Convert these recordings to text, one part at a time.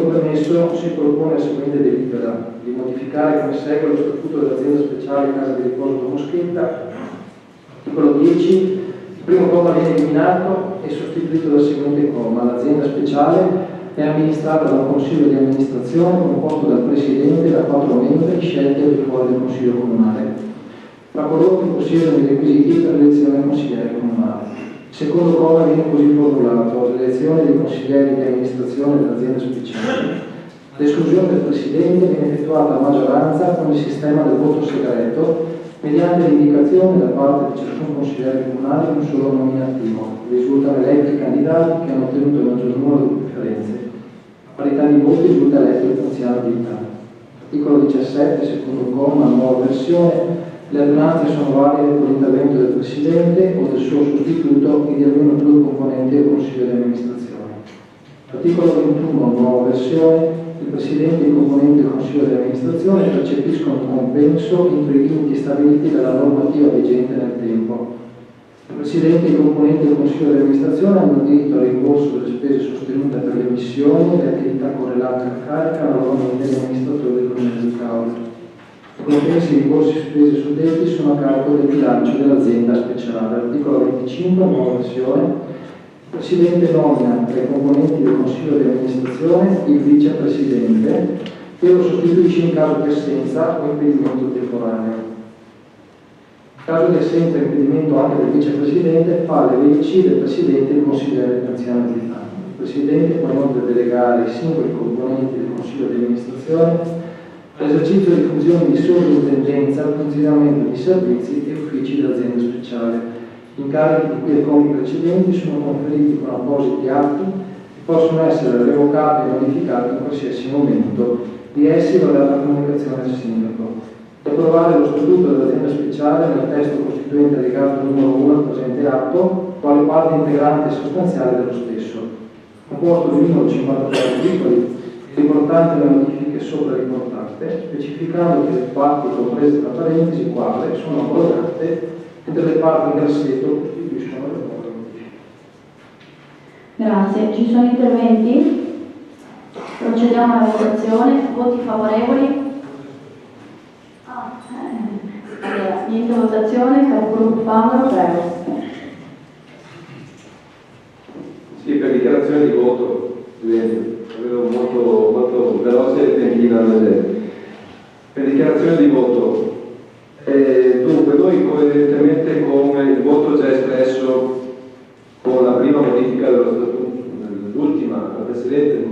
premesso si propone la seguente delibera: di modificare come segue lo statuto dell'azienda speciale Casa di Riposo Domoschetta. Articolo 10. Il primo comma viene eliminato e sostituito dal seguente comma: l'azienda speciale è amministrata da un consiglio di amministrazione composto dal presidente e da 4 membri scelti al di fuori del consiglio comunale, tra coloro che possiedono i requisiti per l'elezione del consigliere comunale. Il secondo comma viene così formulato: l'elezione dei consiglieri di amministrazione dell'azienda speciale. L'esclusione del presidente viene effettuata a maggioranza con il sistema del voto segreto, mediante l'indicazione da parte di ciascun consigliere comunale di un solo nominativo. Risultano eletti i candidati che hanno ottenuto il maggior numero di preferenze. A parità di voti risulta eletto il funzionario abilitato. Articolo 17, secondo comma, nuova versione. Le adunanze sono valide con l'intervento del Presidente o del suo sostituto e di almeno 2 componenti del Consiglio di amministrazione. Articolo 21, nuova versione. Il Presidente e i componenti del Consiglio di amministrazione percepiscono un compenso entro i limiti stabiliti dalla normativa vigente nel tempo. Il Presidente e i componenti del Consiglio di amministrazione hanno diritto al rimborso delle spese sostenute per le missioni e le attività correlate alla carica alla nomina degli amministratori dell'Unione di causa. I compensi e i rimborsi spese suddetti sono a carico del bilancio dell'azienda speciale. Articolo 25, nuova versione. Il Presidente nomina tra i componenti del Consiglio di amministrazione il Vicepresidente e lo sostituisce in caso di assenza o impedimento temporaneo. In caso di assenza o impedimento anche del Vicepresidente, fa le veci del Presidente il consigliere anziano abilitato. Il Presidente può inoltre delegare i singoli componenti del Consiglio di amministrazione all'esercizio di funzioni di sovrintendenza al funzionamento di servizi e uffici dell'azienda speciale. Gli incarichi di cui ai commi precedenti sono conferiti con appositi atti e possono essere revocati e modificati in qualsiasi momento. Di essi va data comunicazione al sindaco. Di approvare lo statuto dell'azienda speciale nel testo costituente allegato numero 1 al presente atto, quale parte integrante e sostanziale dello stesso, composto di numero 53 articoli, riportanti le modifiche sopra riportate, specificando che le parti comprese tra parentesi quadre sono abrogate mentre le parti in grassetto costituiscono le nuove modifiche. Grazie. Ci sono interventi? Procediamo alla votazione. Voti favorevoli? Allora, niente votazione. Capogruppo Paolo, prego. Sì, per dichiarazione di voto, avevo molto veloce e tempina alla gente. Per dichiarazione di voto, dunque noi coerentemente con il voto già espresso con la prima modifica dello statuto, l'ultima, la precedente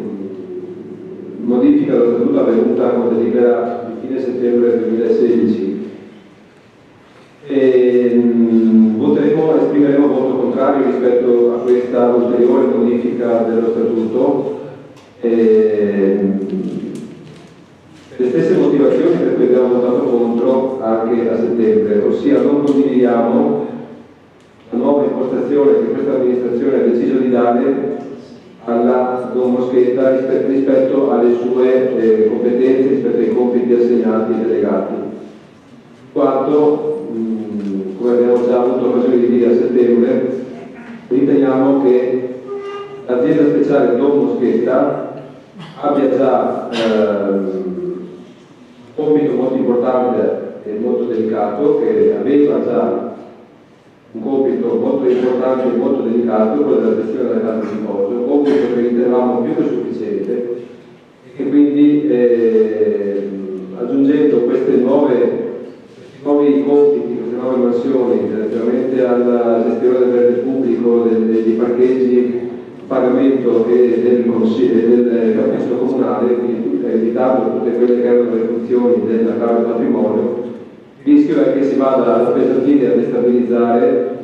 modifica dello statuto avvenuta con delibera di fine settembre 2016, esprimeremo voto contrario rispetto a questa ulteriore modifica dello statuto. Le stesse motivazioni per cui abbiamo votato contro anche a settembre, ossia non condividiamo la nuova impostazione che questa amministrazione ha deciso di dare alla Domoschetta rispetto alle sue competenze, rispetto ai compiti assegnati e delegati. Quanto, come abbiamo già avuto occasione di dire a settembre, riteniamo che l'azienda speciale Domoschetta abbia già un compito molto importante e molto delicato, che aveva già un compito molto importante e molto delicato, quello della gestione della casa di riposo, un compito che ritenevamo più che sufficiente, e quindi aggiungendo questi nuovi compiti, queste nuove mansioni relativamente alla gestione del verde pubblico, dei parcheggi, pagamento e del capisco comunale, quindi evitando tutte quelle che erano le funzioni della Camera del Patrimonio, il rischio è che si vada ad appesantire e a destabilizzare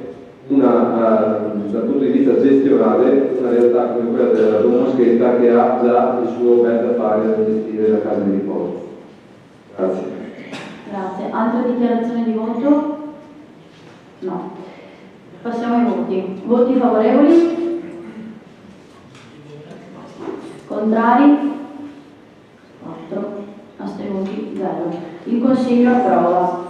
dal punto di vista gestionale una realtà come quella della Domoschetta, che ha già il suo bel da fare nel gestire la casa di riposo. Grazie. Grazie. Altre dichiarazioni di voto? No. Passiamo ai voti. Voti favorevoli? Contrari? 4. Astenuti? 0. Il Consiglio approva.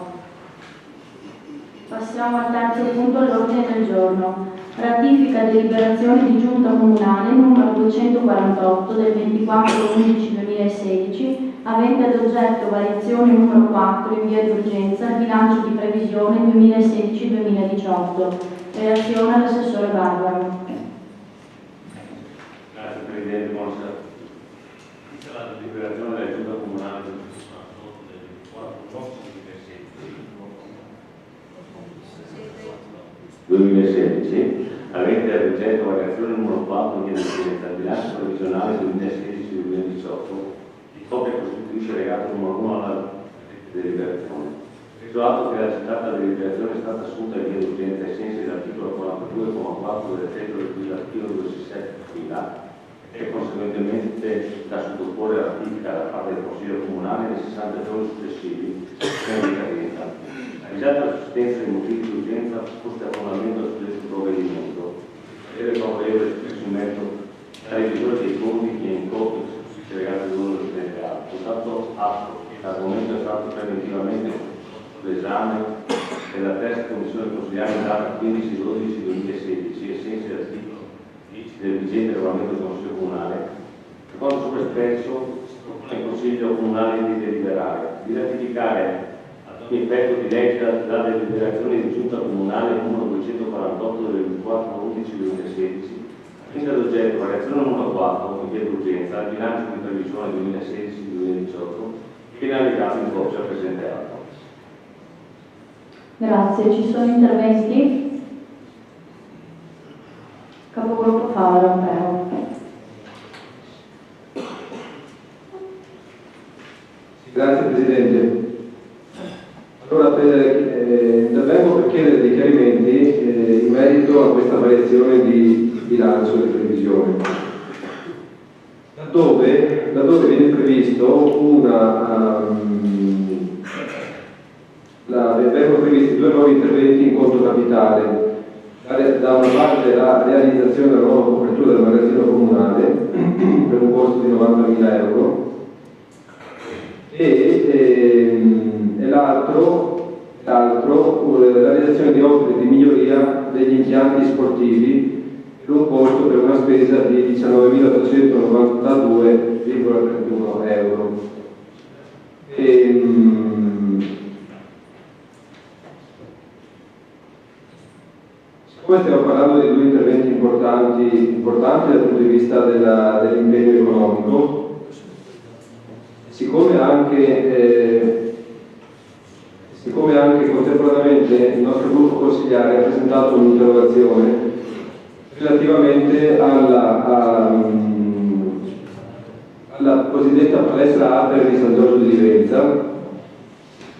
Passiamo al terzo punto all'ordine del giorno. Ratifica deliberazione di Giunta Comunale numero 248 del 24/11/2016, avente ad oggetto variazione numero 4 in via di urgenza al bilancio di previsione 2016-2018. Relazione all'assessore Barbaro. Grazie Presidente, buonasera. La deliberazione della Giunta Comunale del 2016, avente ad oggetto variazione numero 4 di urgenza al bilancio previsionale 2016-2018, di copia costituisce legato numero 1 alla deliberazione. Preso atto che la citata deliberazione è stata assunta in via d'urgenza ai sensi dell'articolo 42,4 del decreto legislativo 267 e conseguentemente da sottoporre a ratifica da parte del Consiglio Comunale nei 60 giorni successivi alla decadenza. Avvisata la sussistenza dei motivi di urgenza posti a fondamento del suddetto provvedimento, parere favorevole espresso in merito alla revisione dei conti che in copia costituisce legato all'uno del Presidente Alto. Dato atto che l'argomento è stato preventivamente l'esame della terza commissione consigliare in data 15/12/2016 ai sensi dell'articolo 10 del vigente regolamento del Consiglio Comunale, secondo sopra espresso il Consiglio Comunale di deliberare, di ratificare ad ogni effetto di legge la deliberazione di Giunta Comunale numero 248 del 24/11/2016, avente ad oggetto variazione numero 4 in via d'urgenza al bilancio di previsione 2016-2018, viene allegato in copia al presente atto. Grazie, ci sono interventi? Capogruppo Fava, prego. Grazie Presidente. Allora, intervengo per chiedere dei chiarimenti in merito a questa variazione di bilancio di previsione. Laddove viene previsto vengono previsti due nuovi interventi in conto capitale. Da una parte la realizzazione della nuova copertura del magazzino comunale per un costo di 90.000 euro e l'altro la realizzazione di opere di miglioria degli impianti sportivi per un costo per una spesa di 19.892,31 euro. Poi stiamo parlando di due interventi importanti dal punto di vista dell'impegno economico, siccome anche contemporaneamente il nostro gruppo consigliare ha presentato un'interrogazione relativamente alla cosiddetta palestra Aper di San Giorgio di Livenza.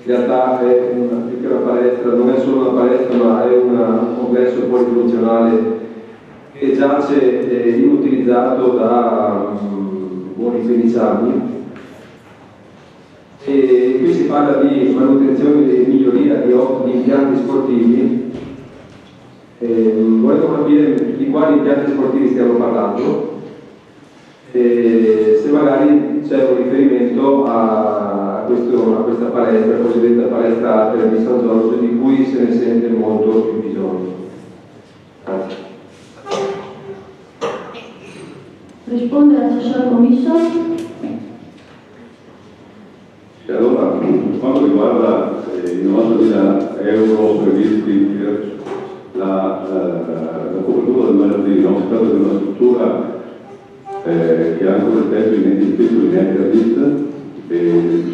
In realtà è più che una palestra, non è solo una palestra, ma è un complesso polifunzionale che giace inutilizzato da buoni 15 anni. E qui si parla di manutenzione e miglioria di impianti sportivi. Volevo capire di quali impianti sportivi stiamo parlando, se magari c'è un riferimento a questa palestra, cosiddetta palestra Aper di San Giorgio, di cui se ne sente molto più bisogno. Grazie. Risponde l'assessore Commisso. Allora, per quanto riguarda i 90.000 euro previsti per la copertura del magazzino, si tratta di una struttura che ha ancora il tetto in Eternit, e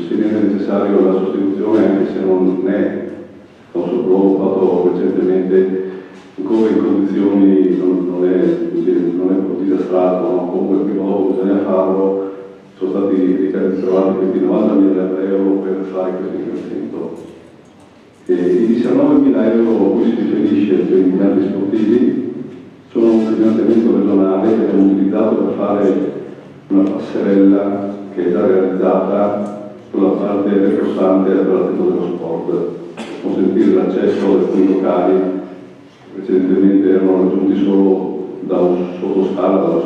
se viene necessario la sostituzione, anche se non è un sopralluogo fatto recentemente, ancora in condizioni non è disastrato, no? Comunque prima o dopo bisogna farlo. Sono stati trovati questi 90.000 euro per fare questo intervento. I 19.000 euro a cui si riferisce per gli impianti sportivi sono un finanziamento regionale che abbiamo utilizzato per fare una passerella che è già realizzata sulla parte retrostante dell'attività dello sport, per consentire l'accesso ad alcuni locali che precedentemente erano raggiunti solo da un sottoscala, da un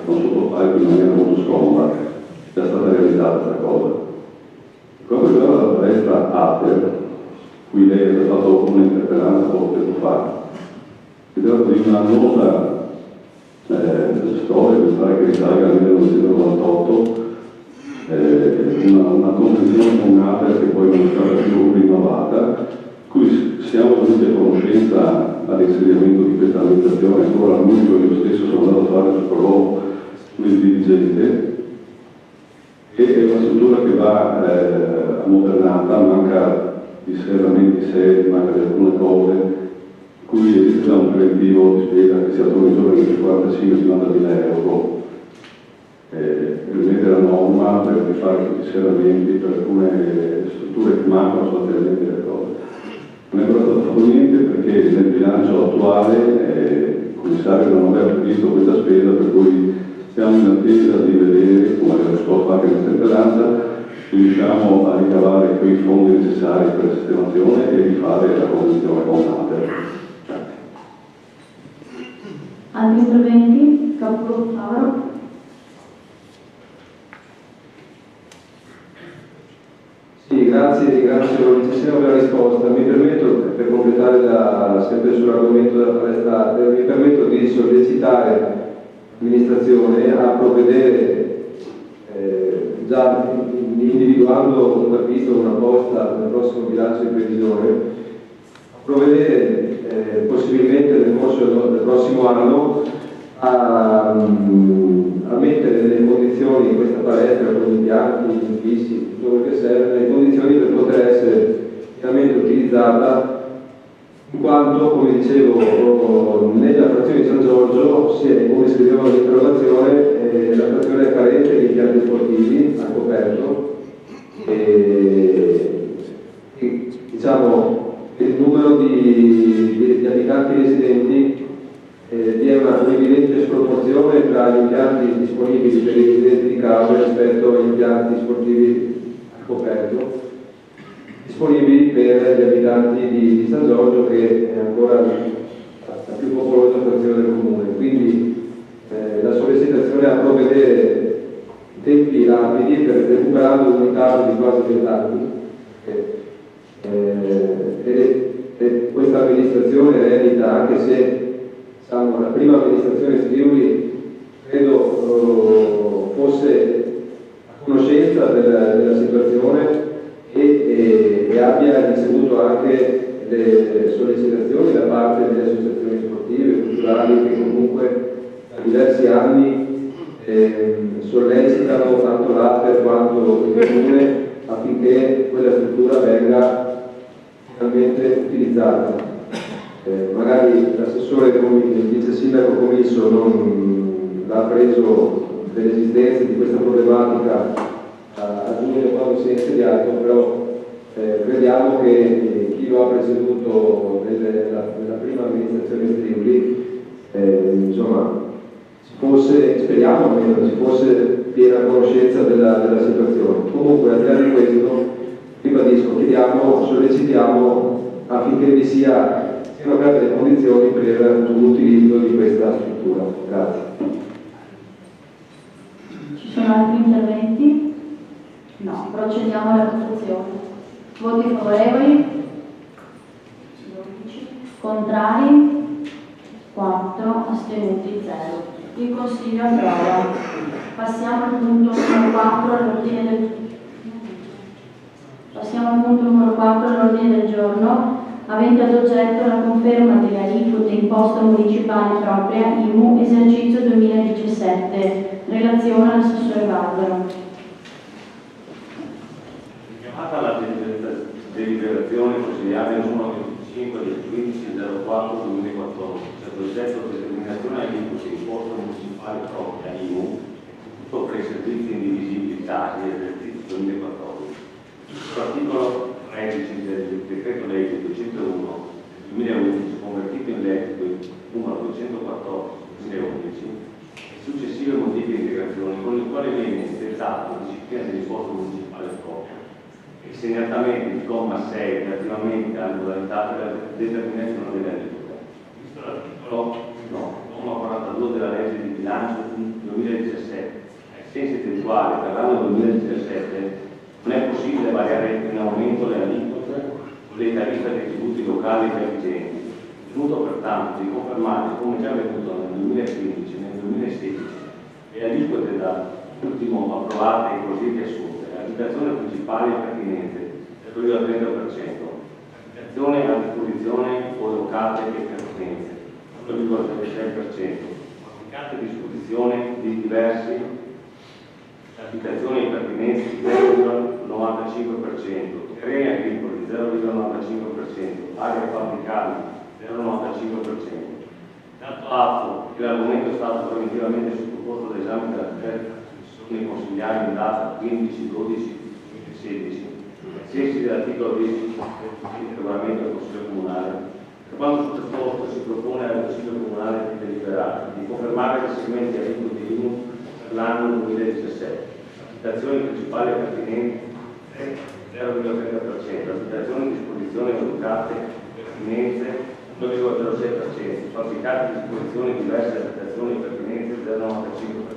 sottopalco in maniera molto scomoda. È già stata realizzata questa cosa. Quando riguarda la palestra Aper, cui lei ha fatto un'interpellanza poco tempo fa, Si tratta di una nota storia, mi pare che risale al 1998, una convenzione con ATER che poi non è stata più rinnovata, cui siamo venuti a conoscenza all'insediamento di questa amministrazione, ancora all'unico io stesso sono andato a fare il sopralluogo come dirigente, e è una struttura che va ammodernata, manca di serramenti seri, manca di alcune cose, cui esiste già un preventivo di spesa che si autorizza per 45-50.000 euro. Rimettere la norma per rifare tutti i serramenti per alcune strutture che mancano sostanzialmente le cose. Non è però stato fatto niente perché nel bilancio attuale il commissario non aveva previsto questa spesa, per cui siamo in attesa di vedere, come aveva risposto anche questa interpellanza, riusciamo a ricavare quei fondi necessari per la sistemazione e rifare la convenzione con ATER. Altri interventi? Capogruppo Favaro. Sì, ringrazio il Cesena per la risposta. Mi permetto, per completare sempre sull'argomento della palestra, mi permetto di sollecitare l'amministrazione a provvedere, già individuando un capitolo, una posta nel prossimo bilancio di previsione, a provvedere possibilmente nel corso del prossimo anno a mettere nelle condizioni questa palestra con impianti fissi, tutto quello che serve, le condizioni per poter essere finalmente utilizzata, in quanto, come dicevo, nella frazione di San Giorgio, come scrivevo nell'interrogazione, la frazione è carente di impianti sportivi al coperto e diciamo il numero di abitanti residenti vi è un'evidente sproporzione tra gli impianti disponibili per i residenti di casa rispetto agli impianti sportivi al coperto disponibili per gli abitanti di San Giorgio, che è ancora la più popolosa frazione del comune. Quindi la sollecitazione a provvedere in tempi rapidi per recuperare un ritardo di quasi 20 anni e questa amministrazione eredita, anche se la prima amministrazione Friuli credo fosse a conoscenza della situazione e abbia ricevuto anche le sollecitazioni da parte delle associazioni sportive e culturali che comunque da diversi anni sollecitano tanto l'ATER quanto il comune affinché quella struttura venga finalmente utilizzata. Magari l'assessore, il vice sindaco Comisso non ha preso dell'esistenza di questa problematica a giugno quando si è insediato, però crediamo che chi lo ha preceduto nella prima amministrazione Friuli speriamo almeno ci fosse piena conoscenza della situazione. Comunque, al di là di questo, ribadisco, sollecitiamo affinché vi siano create le condizioni per l'utilizzo di questa struttura. Grazie. Ci sono altri interventi? No, procediamo alla votazione. Voti favorevoli? 12. Contrari? 4. Astenuti? 0. Il Consiglio approva. Passiamo al punto numero 4 all'ordine del giorno, avente ad oggetto la conferma delle aliquote imposta municipale propria IMU esercizio 2017. Relazione all'assessore Barbaro. Chiamata la deliberazione consigliare numero 25 del 1504/2014, ad oggetto determinazione aliquote imposta municipale propria IMU sopra i servizi indivisibili tali esercizio 2014. L'articolo 13 del decreto legge 201 2011 convertito in legge numero 214 2011 e successive modifiche e integrazioni con il quale viene dettato la disciplina dell'imposta municipale propria e segnatamente il comma 6 relativamente alle modalità della determinazione delle aliquote. Visto l'articolo comma 42 della legge di bilancio 2017 ai sensi del quale per l'anno 2017 non è possibile variare in aumento le aliquote o le tariffe dei tributi locali già vigenti, Tenuto pertanto di confermare, come già avvenuto nel 2015 e nel 2016, le aliquote da ultimo approvate e così riassunte, l'abitazione principale e pertinente del 30%, abitazione a disposizione o locate e pertinenze 1,36%, applicate a disposizione di diversi abitazioni e pertinenze 0,95%, terreni agricoli 0,95%, aree fabbricabili 0,95%. Dato atto che l'argomento è stato preventivamente sottoposto all'esame della commissione consigliare in data 15/12/2016, ai sensi dell'articolo 10 del regolamento del Consiglio Comunale, per quanto sottoposto si propone al Consiglio Comunale di deliberare di confermare i segmenti aliquoti IMU per l'anno 2017, abitazioni principali e pertinenti 0,30%, abitazioni a disposizione locate e pertinenze 2,06%, fabbricati a disposizione diverse abitazioni e pertinenze 0,95%,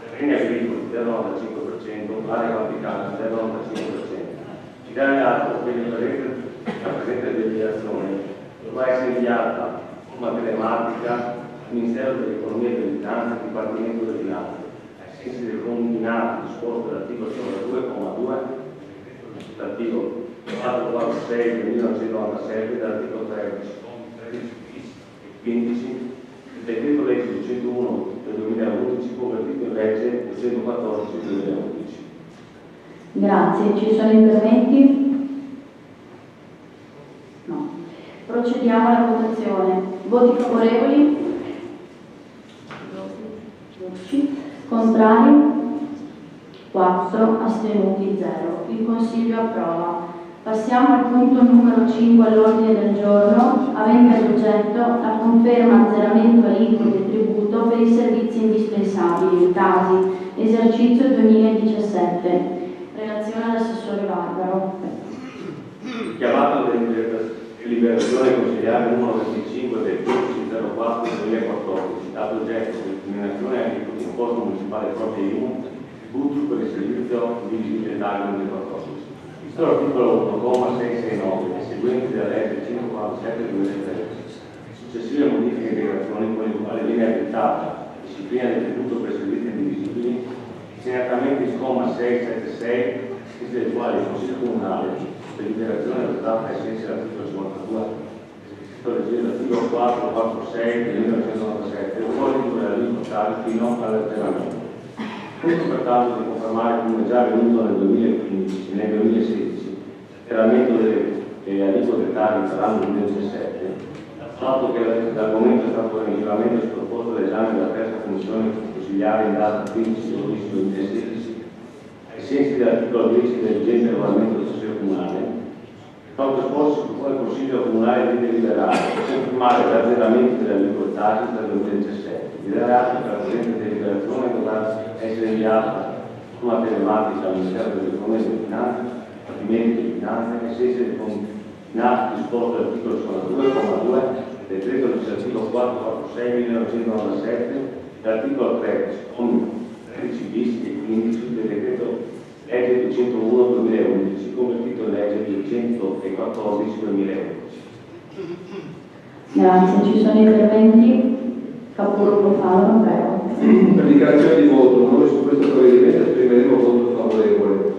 terreni agricoli 0,95%, aree fabbricate 0,95%. Ci dà atto che la presente deliberazione dovrà essere inviata in forma telematica al Ministero dell'Economia e delle Finanze, Dipartimento delle Finanze, ai sensi del combinato disposto dall'articolo 2,2, dall'articolo 446 del 1997, dall'articolo 13 e 15 del decreto legge 201 del 2011, convertito in legge 214 del 2011. Grazie, ci sono interventi? No. Procediamo alla votazione. Voti favorevoli? 12. Contrari? 4. Astenuti? 0. Il Consiglio approva. Passiamo al punto numero 5 all'ordine del giorno, avente ad oggetto la conferma azzeramento aliquote e tributo per i servizi indispensabili, casi, esercizio 2017. Relazione all'assessore Barbaro. Chiamato deliberazione consigliare numero 25 del 15/04/2014, dato oggetto dell'eliminazione aliquote imposta municipale propria IMU, tributo per il servizio di visibilità 2014. Visto l'articolo 1,669 e seguenti della legge 147/2013, successive modifiche e integrazioni con le quali viene abilitata la disciplina del tributo per servizi indivisibili, segnatamente il comma 676, del quale il Consiglio Comunale, per deliberazione adottata ai sensi dell'articolo 52 legislativo 446 del 1997, vuole ridurre l'aliquota fino all'alteramento. Punto pertanto di confermare, come già avvenuto nel 2015 e nel 2016, l'alteramento delle aliquote tali per l'anno 2017, dato che l'argomento è stato preventivamente sottoposto all'esame della terza commissione consigliare in data 15/12/2016, ai sensi dell'articolo 10 del vigente regolamento del Consiglio Comunale. Quanto esposto si propone il Consiglio Comunale di deliberare confermare l'azzeramento delle aliquote per il 2017. Deliberato che la presente deliberazione dovrà essere inviata in forma telematica al Ministero dell'Economia e delle Finanze, Dipartimento di Finanze, ai sensi del combinato disposto dall'articolo 52,2 del decreto legislativo 446/1997 e l'articolo 13, commi 13 bis e 15 del decreto legge 201/2011, convertito in legge 214/2011. Grazie, ci sono interventi? Capogruppo Falo, prego. Per dichiarazione di voto, noi su questo provvedimento esprimeremo voto favorevole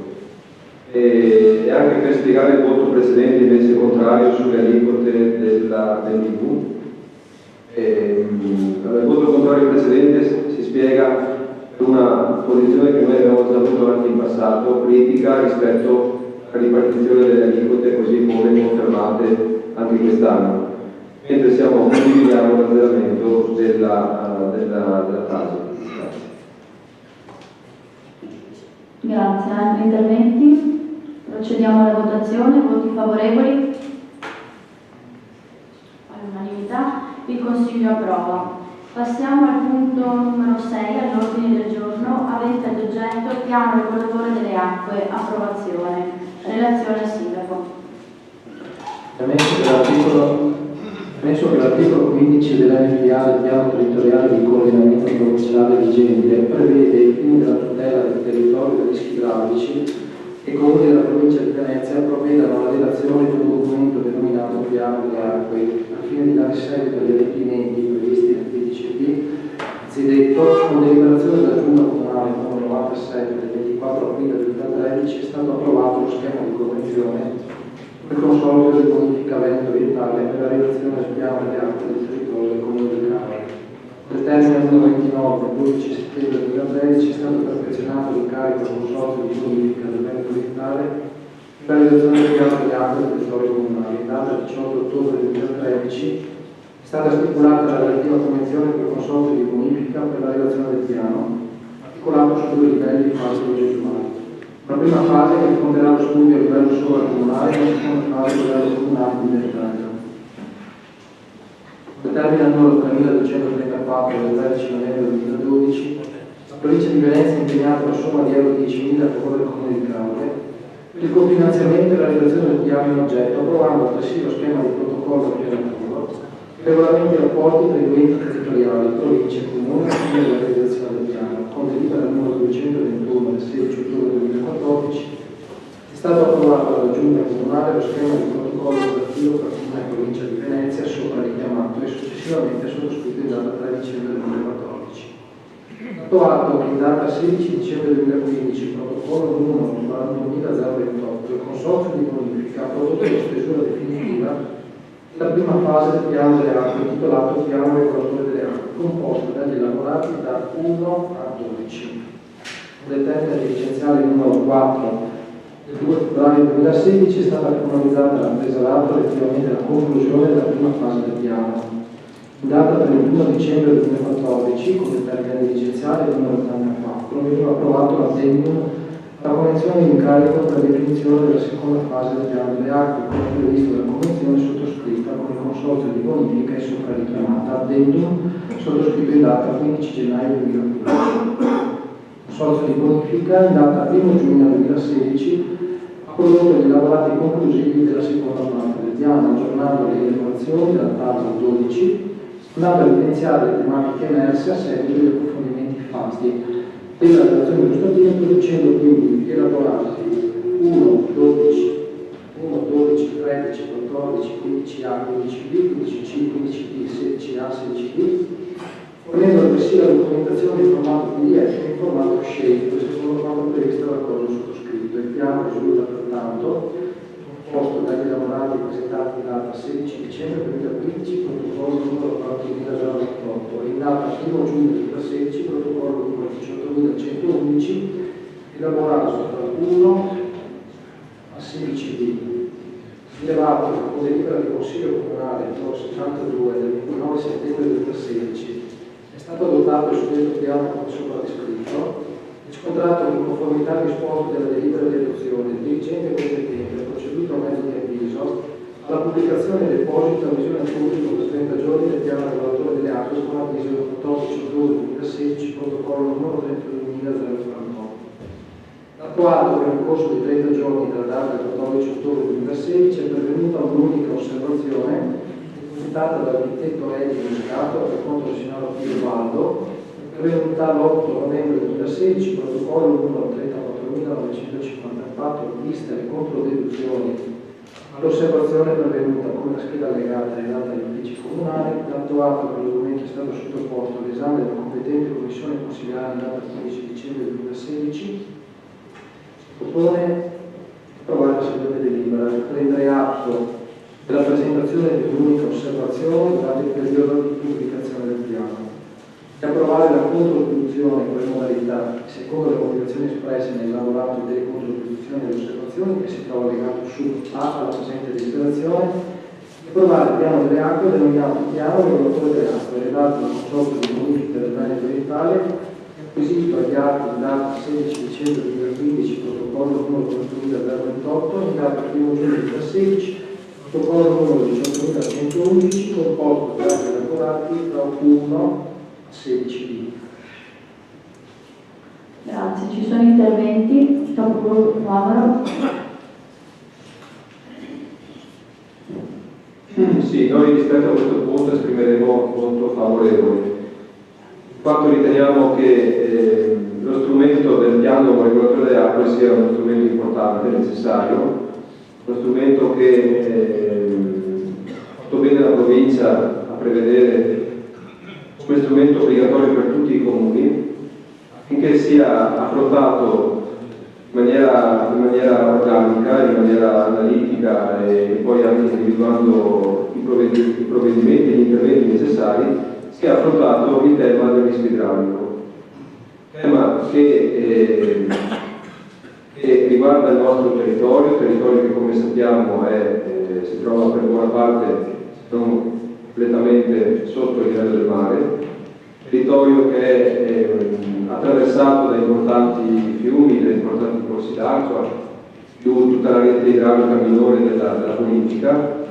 e anche per spiegare il voto precedente invece contrario sulle aliquote dell'IVU. Il voto contrario precedente si spiega per una posizione che noi abbiamo già avuto anche in passato, critica rispetto alla ripartizione delle aliquote così come confermate anche quest'anno, mentre condividiamo l'azzeramento della tassa. Grazie. Altri interventi? Procediamo alla votazione. Voti favorevoli? All'unanimità. Il Consiglio approva. Passiamo al punto numero 6 all'ordine del giorno, avente ad oggetto piano regolatore delle acque, approvazione. Relazione al Sindaco. Penso che l'articolo 15 dell'NPA del piano territoriale di coordinamento provinciale vigente prevede, ai fini della tutela del territorio dei rischi idraulici, e i comuni della provincia di Venezia provvedano alla redazione di un documento denominato Piano delle Acque al fine di dare seguito agli adempimenti previsti nel PDCP. Anzidetto, con deliberazione della Giunta Comunale numero 97 del 24 aprile 2013 è stato approvato lo schema di convenzione del Consorzio di Bonifica Veneto Orientale per la redazione del piano delle acque del territorio del Comune di Cava. Nel termine numero 29 del 12 settembre 2013 è stato perfezionato l'incarico del Consorzio di Bonifica del Veneto Orientale per la redazione del piano delle acque del territorio comunale. In data 18 ottobre 2013 è stata stipulata la relativa convenzione con il Consorzio di Bonifica per la redazione del piano, articolato su 2 livelli di fase progettuale. La prima fase che affronterà lo studio a livello sovracomunale e la seconda fase a livello comunale di dettaglio. Al termine numero 3234 del 13 novembre 2012, la provincia di Venezia ha impegnato una somma di euro 10.000 a favore del Comune di Cave per il cofinanziamento e la realizzazione del piano in oggetto, approvando altresì lo schema di protocollo operativo che regolamenti i rapporti tra i due enti territoriali, provincia e comune, al fine della realizzazione del piano, con delibera numero 221 del 16 ottobre 2014. È stato approvato dalla Giunta Comunale lo schema di protocollo operativo per la Comune e Provincia di Venezia, sopra richiamato e successivamente sottoscritto in data 3 dicembre 2014. Dato atto che in data 16 dicembre 2015 il protocollo numero 49028 il Consorzio di Bonifica ha prodotto la stesura definitiva la prima fase del piano delle acque, intitolato Piano Regolatore delle Acque, composto dagli elaborati da 1 a 12. Nel termine dirigenziale numero 4 del 2 febbraio 2016 è stata formalizzata la presa d'atto relativamente alla conclusione della prima fase del piano. In data 31 dicembre 2014, con il termine dirigenziale numero 84, veniva approvato l'addendum la convenzione di incarico per la definizione della seconda fase del piano delle acque, come previsto dalla convenzione sottoscritta con il Consorzio di Bonifica e sopra richiamata, addendum sottoscritto in data 15 gennaio 2015. Il Consorzio di Bonifica in data 1 giugno 2016 ha prodotto gli elaborati conclusivi della seconda parte del piano, aggiornando le informazioni dal tavolo 12, andando a evidenziare le tematiche emerse a seguito degli approfondimenti fatti della relazione illustrativa, producendo quindi elaborati 1, 12, 13, 14, 15A, 15B, 15C, 15D, 16A, 16D, fornendo altresì la documentazione in formato PDF e in formato scelto, secondo quanto previsto dall'accordo sottoscritto. Il piano risulta pertanto composto dagli elaborati presentati in data 16 dicembre 2015, protocollo numero 40.028 e in data 1 giugno 2016, protocollo numero 18.111, elaborato da 1 a 16B. Rilevato con delibera del Consiglio Comunale numero 62 del 29 settembre 2016 è stato adottato il suddetto piano come sopra descritto, riscontrato in conformità disposto della delibera di adozione, il dirigente competente ha proceduto a mezzo di avviso alla pubblicazione e deposito a visione pubblica per 30 giorni del piano regolatore delle acque con avviso del 14 ottobre 2016, protocollo numero 32.048. Dato atto che nel corso di 30 giorni dalla data del 14 ottobre 2016 è pervenuta un'unica osservazione depositata dall'architetto Eddie Muscato per conto del signor Pio Baldo, pervenuta l'8 novembre 2016, protocollo numero 34.954, viste le controdeduzioni all'osservazione pervenuta con la scheda allegata redata agli uffici comunali, dato atto che il documento è stato sottoposto all'esame della competente commissione consigliare in data 15 dicembre 2016, propone approvare la seguente delibera: prendere atto della presentazione di un'unica osservazione durante il periodo di pubblicazione del piano e approvare la controdeduzione con le modalità secondo le motivazioni espresse nell'elaborato delle controdeduzioni e delle osservazioni che si trova legato su A alla presente deliberazione e approvare il piano delle acque denominato piano regolatore delle acque redatto dal Consorzio di Bonifica del Veneto Orientale acquisito agli atti in data 16 dicembre 2015, protocollo numero 41.028, in data 1 giugno 2016, protocollo numero 18.111, composto da atti elaborati da 1 a 16B. Grazie. Ci sono interventi? Capogruppo Favaro. Sì, noi rispetto a questo punto esprimeremo voto favorevole. Quanto riteniamo che lo strumento del piano regolatore delle acque sia uno strumento importante importante, necessario, uno strumento che ha fatto bene la provincia a prevedere come strumento obbligatorio per tutti i comuni, affinché sia affrontato in maniera organica, in maniera analitica e poi anche individuando i provvedimenti e gli interventi necessari, sia affrontato il tema del rischio idraulico, tema che riguarda il nostro territorio che come sappiamo si trova per buona parte, se non completamente sotto il livello del mare, territorio che è attraversato da importanti fiumi, da importanti corsi d'acqua, più tutta la rete idraulica minore della bonifica,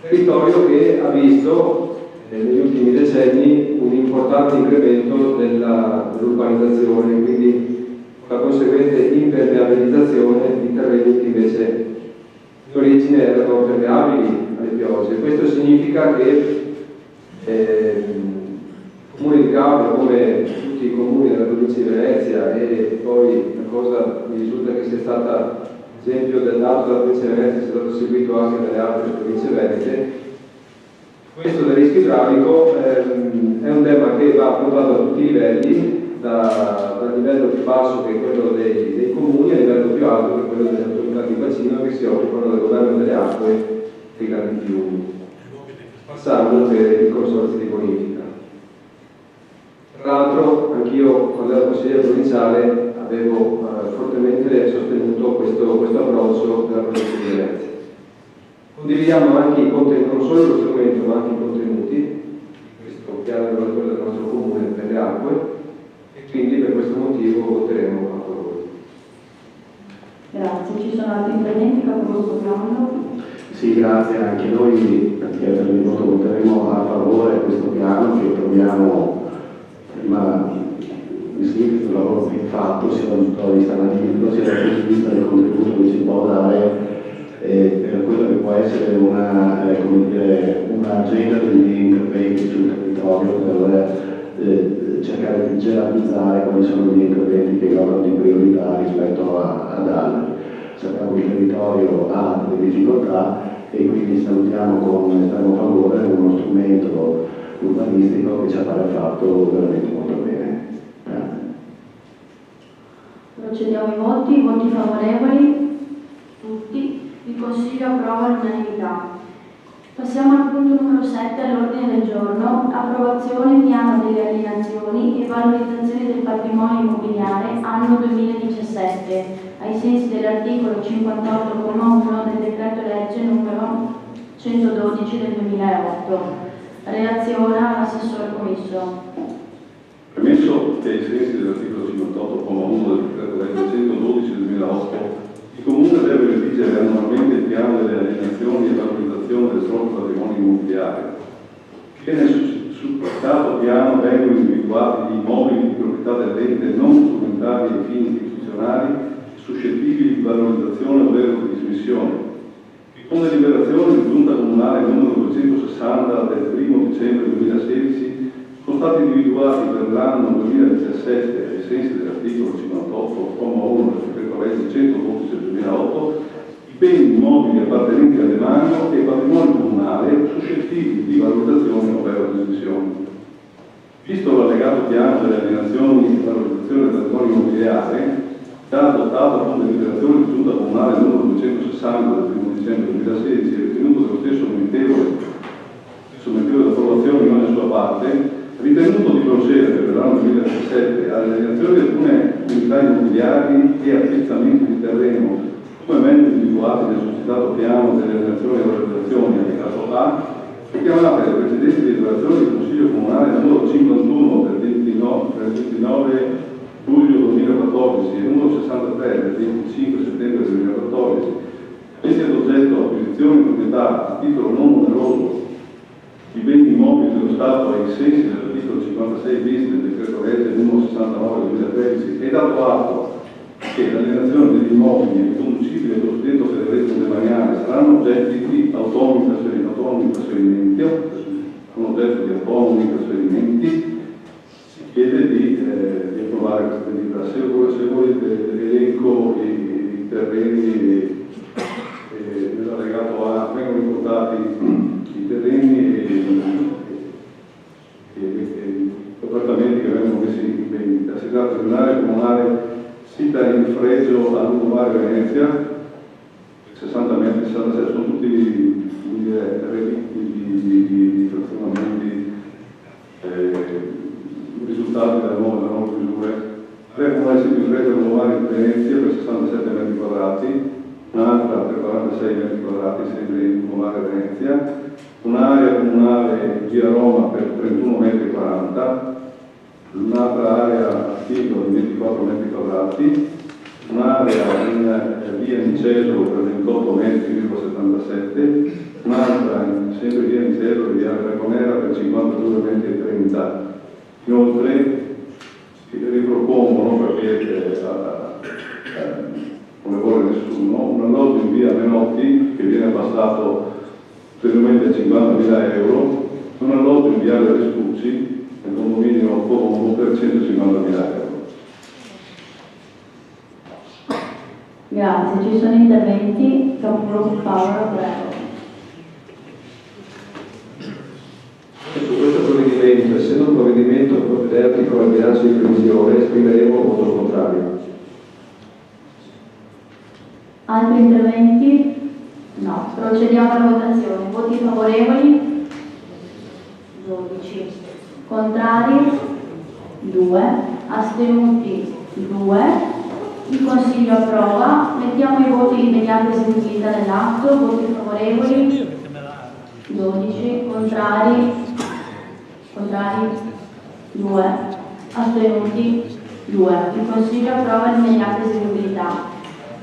territorio che ha visto negli ultimi decenni un importante incremento dell'urbanizzazione, quindi la conseguente impermeabilizzazione di terreni che invece in origine erano permeabili alle piogge. Questo significa che il comune di Capua, come tutti i comuni della provincia di Venezia, e poi la cosa mi risulta che sia stata, esempio del dato della provincia di Venezia, sia stato seguito anche dalle altre province venete. Questo del rischio idraulico è un tema che va affrontato a tutti i livelli, dal livello più basso che è quello dei comuni al livello più alto che è quello delle autorità di bacino che si occupano del governo delle acque dei grandi fiumi, passando per i consorzi di bonifica. Tra l'altro anch'io quando ero consigliere provinciale avevo fortemente sostenuto questo approccio della provincia di Venezia. Condividiamo anche i contenuti, non solo lo strumento ma anche i contenuti di questo piano regolatore del nostro comune per le acque, e quindi per questo motivo voteremo a favore. Grazie, ci sono altri interventi, capogruppo Piano? Sì, grazie, anche noi praticamente nel voto voteremo a favore di questo piano che troviamo prima di sentire sul lavoro che fatto sia dal punto di vista analitico sia dal punto di vista del contributo che si può dare per quello che può essere un'agenda degli interventi sul territorio per cercare di gerarchizzare quali sono gli interventi che guardano di priorità rispetto ad altri. Sappiamo che il territorio ha delle difficoltà e quindi salutiamo con estremo favore uno strumento urbanistico che ci appare fatto veramente molto bene. Grazie. Procediamo ai voti favorevoli, tutti. Il Consiglio approva all'unanimità. Passiamo al punto numero 7 all'ordine del giorno, approvazione piano delle alienazioni e valorizzazione del patrimonio immobiliare anno 2017, ai sensi dell'articolo 58,1 del decreto legge numero 112 del 2008. Relaziona l'assessore commisso. Premesso che ai sensi dell'articolo 58,1 del decreto legge 112 del 2008 il Comune deve redigere annualmente il piano delle alienazioni e valorizzazione del proprio patrimonio immobiliare, che nel supportato piano vengono individuati gli immobili di proprietà dell'ente non strumentali ai fini istituzionali suscettibili di valorizzazione ovvero di dismissione. Con deliberazione di Giunta Comunale numero 260 del 1 dicembre 2016 sono stati individuati per l'anno 2017 ai sensi dell'articolo 58,1 del decreto legge 112 del 2008 i beni immobili appartenenti al demanio e patrimonio comunale suscettibili di valorizzazione ovvero dismissione. Visto l'allegato piano delle alienazioni e valorizzazione del patrimonio immobiliare, già adottato con deliberazione di Giunta Comunale numero 260 del 1 dicembre 2016 e ritenuto dello stesso meritevole d'approvazione in ogni sua parte, ritenuto di procedere per l'anno 2017 all'alienazione di alcune unità immobiliari e appezzamenti di terreno come meglio individuati nel suscitato piano delle alienazioni e valorizzazioni allegato A, richiamate le precedenti deliberazioni del Consiglio Comunale numero 51 del 29 luglio 2014 e numero 63 del 25 settembre 2014, aventi ad oggetto acquisizione di proprietà a titolo non oneroso di beni immobili dello Stato ai sensi dell'articolo 56 bis del decreto legge numero 69 del 2013 e dato atto che l'alienazione degli immobili riconducibili al cosiddetto federalismo demaniale saranno oggetti di autonomi trasferimenti, si chiede di approvare questa delibera. Se volete l'elenco, i terreni Mare Venezia, 60 metri, 66, sono tutti relitti di frazionamenti, risultati delle nuove misure. Tre comuni siti in rete Lungomare di Venezia per 67 metri quadrati, un'altra per 46 metri quadrati sempre in Lungomare Venezia, un'area comunale via Roma per 31 metri 40, un'altra area a Figo di 24 metri quadrati, un'area in via Nicesio per 28 metri,77, un'altra sempre via Nicesio di via Dragonera per 52 metri e 30. Inoltre si ripropongono, perché come vuole nessuno, un alloggio in via Menotti che viene passato ulteriormente a 50.000 euro, un alloggio in via Restucci nel condominio Colombo per 150.000 euro. Grazie, ci sono interventi. Capogruppo Paolo, prego. Su questo provvedimento, essendo un provvedimento propedeutico al bilancio di previsione, esprimeremo un voto contrario. Altri interventi? No. Procediamo alla votazione. Voti favorevoli? 12. Contrari? 2. Astenuti? 2. Il Consiglio approva. Mettiamo i voti di immediata eseguibilità dell'atto. Voti favorevoli? 12. Contrari? 2. Astenuti? 2. Il Consiglio approva l'immediata eseguibilità.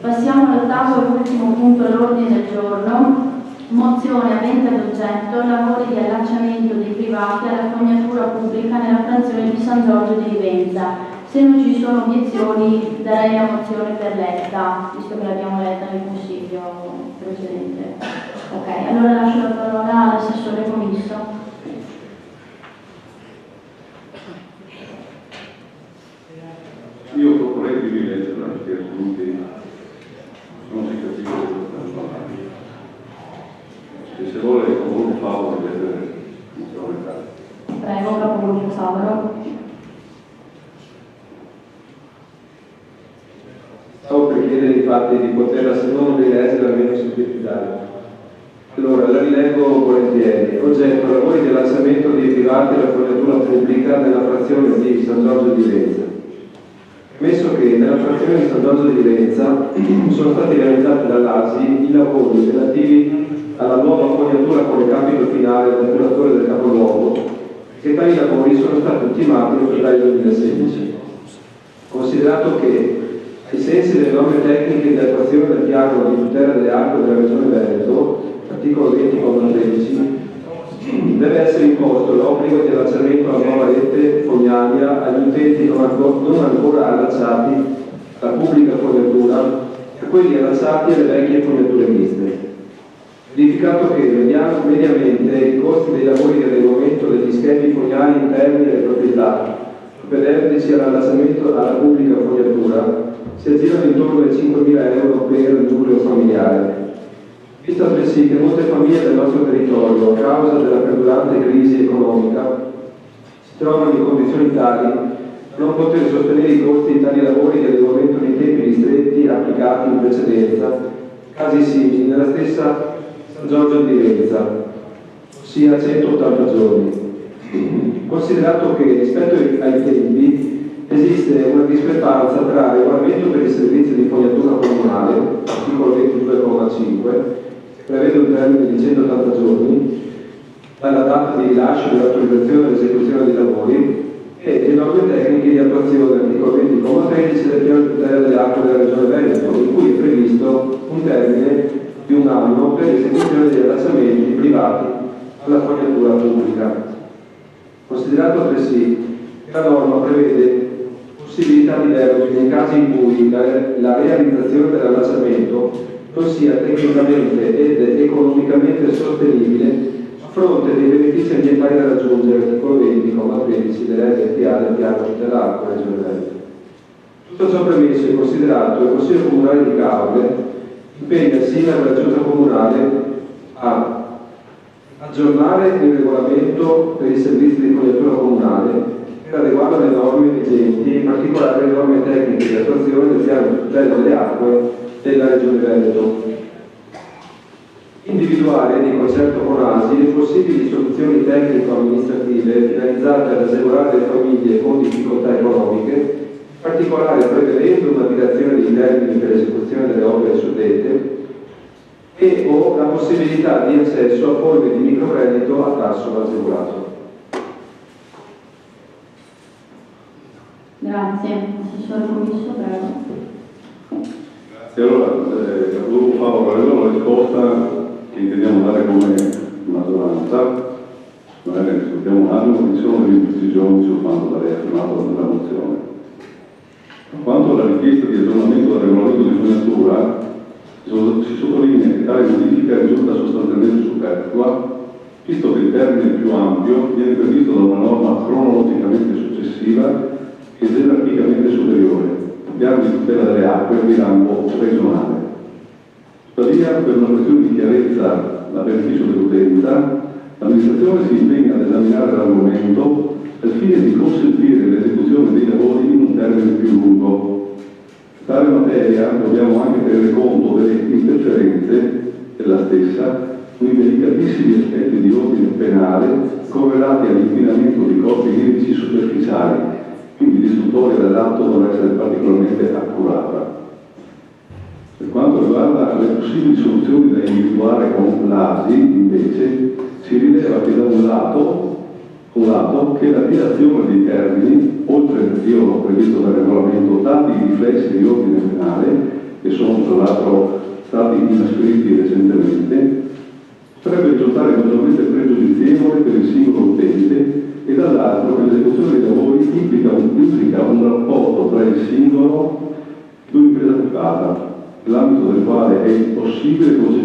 Passiamo all'ottavo e ultimo punto all'ordine del giorno. Mozione avente ad oggetto lavori di allacciamento dei privati alla fognatura pubblica nella frazione di San Giorgio di Rivenza. Se non ci sono obiezioni darei la mozione per letta, visto che l'abbiamo letta nel consiglio precedente. Ok, allora lascio la parola all'assessore Commisso. Io proporrei di rileggerla perché non si capisce cosa stanno parlando. Se vuole il capogruppo Favaro di leggere il mozione. Prego, capogruppo Favaro. Stavo per chiedere infatti di poterla, se non rileggere, almeno sintetizzare. Allora, la rileggo volentieri. Oggetto: lavori di allacciamento dei privati alla fognatura pubblica nella frazione di San Giorgio di Rivenza. Premesso che nella frazione di San Giorgio di Rivenza sono stati realizzati dall'ASI i lavori relativi alla nuova fognatura con recapito finale del curatore del capoluogo, che tali lavori sono stati ultimati nel febbraio 2016. Considerato che, ai sensi delle norme tecniche di attuazione del piano di tutela delle acque della Regione Veneto, articolo 20,13, deve essere imposto l'obbligo di allacciamento alla nuova rete fognaria agli utenti non ancora allacciati alla pubblica fognatura e quelli allacciati alle vecchie fognature miste. Verificato che mediamente i costi dei lavori di adeguamento degli schemi fognari interni alle proprietà propedeutici all'allacciamento alla pubblica fognatura si aggirano intorno ai 5.000 euro per il nucleo familiare. Visto altresì che molte famiglie del nostro territorio, a causa della perdurante crisi economica, si trovano in condizioni tali da non poter sostenere i costi di tali lavori di adeguamento nei tempi ristretti applicati in precedenza, casi simili nella stessa San Giorgio di Rivenza, ossia 180 giorni. Considerato che rispetto ai tempi esiste una discrepanza tra regolamento per i servizi di fognatura comunale, articolo 22,5, prevede un termine di 180 giorni dalla data di rilascio dell'autorizzazione all'esecuzione dei lavori, e le norme tecniche di attuazione, articolo 20,13 del piano di tutela delle acque della Regione Veneto, in cui è previsto un termine di un anno per l'esecuzione degli allacciamenti privati alla fognatura pubblica. Considerato altresì che la norma prevede possibilità di deroghe nei casi in cui la realizzazione dell'allacciamento non sia tecnicamente ed economicamente sostenibile a fronte dei benefici ambientali da raggiungere, articolo 20,13 dell'RTA del piano tutelato della Regione Veneto. Tutto ciò premesso e considerato, il Consiglio Comunale di Caule impegna il Sindaco della Giunta Comunale a aggiornare il regolamento per i servizi di fognatura comunale per adeguarlo alle norme vigenti, in particolare le norme tecniche di attuazione del piano di tutela delle acque della Regione Veneto. Individuare, di concerto con ASI, le possibili soluzioni tecnico-amministrative finalizzate ad agevolare le famiglie con difficoltà economiche, in particolare prevedendo una dilazione dei termini per l'esecuzione delle opere suddette e o la possibilità di accesso a forme di microcredito a tasso agevolato. Grazie. Assessore Commisso, prego. E allora, volevo fare una risposta che intendiamo dare come maggioranza, magari discutiamo un attimo, ci sono delle imprecisioni su quanto da lei affermato nella mozione. Quanto alla richiesta di aggiornamento del regolamento di fognatura, si sottolinea che tale modifica risulta sostanzialmente superflua, visto che il termine più ampio viene previsto da una norma cronologicamente successiva e gerarchicamente superiore, il piano di tutela delle acque di rango regionale. Tuttavia, per una questione di chiarezza a beneficio dell'utenza, l'amministrazione si impegna ad esaminare l'argomento al fine di consentire l'esecuzione dei lavori in un termine più lungo. In tale materia dobbiamo anche tenere conto delle interferenze della stessa con i delicatissimi aspetti di ordine penale correlati all'inquinamento di corpi idrici superficiali, quindi l'istruttoria dell'atto dovrà essere particolarmente accurata. Per quanto riguarda le possibili soluzioni da individuare con l'ASI, invece, si rileva che da un lato che la dilazione dei termini, oltre al periodo previsto dal regolamento, dati i riflessi di ordine penale, che sono tra l'altro stati inaspriti recentemente, potrebbe risultare maggiormente pregiudizievole per il singolo utente e dall'altro che l'esecuzione dei lavori implica un rapporto tra il singolo e l'impresa privata, nell'ambito del quale è possibile concedere